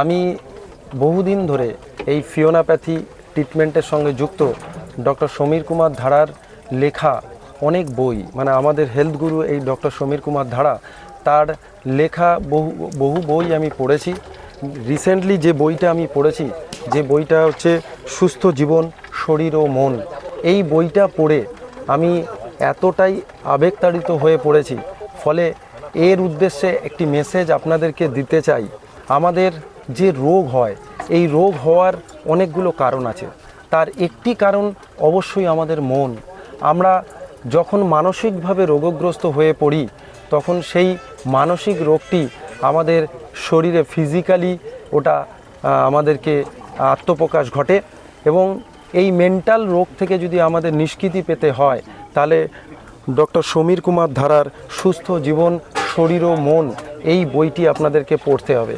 আমি বহুদিন ধরে এই ফিওনাপ্যাথি ট্রিটমেন্টের সঙ্গে যুক্ত। ডক্টর সমীর কুমার ধারার লেখা অনেক বই, মানে আমাদের হেলথ গুরু এই ডক্টর সমীর কুমার ধারা, তার লেখা বহু বই আমি পড়েছি। রিসেন্টলি যে বইটা আমি পড়েছি, যে বইটা হচ্ছে সুস্থ জীবন শরীর ও মন, এই বইটা পড়ে আমি এতটাই আবেগতাড়িত হয়ে পড়েছি। ফলে এর উদ্দেশ্যে একটি মেসেজ আপনাদেরকে দিতে চাই। আমাদের যে রোগ হয়, এই রোগ হওয়ার অনেকগুলো কারণ আছে। তার একটি কারণ অবশ্যই আমাদের মন। আমরা যখন মানসিকভাবে রোগগ্রস্ত হয়ে পড়ি, তখন সেই মানসিক রোগটি আমাদের শরীরে ফিজিক্যালি ওটা আমাদেরকে আত্মপ্রকাশ ঘটে। এবং এই মেন্টাল রোগ থেকে যদি আমাদের নিষ্কৃতি পেতে হয়, তাহলে ডক্টর সমীর কুমার ধারার সুস্থ জীবন শরীর ও মন, এই বইটি আপনাদেরকে পড়তে হবে।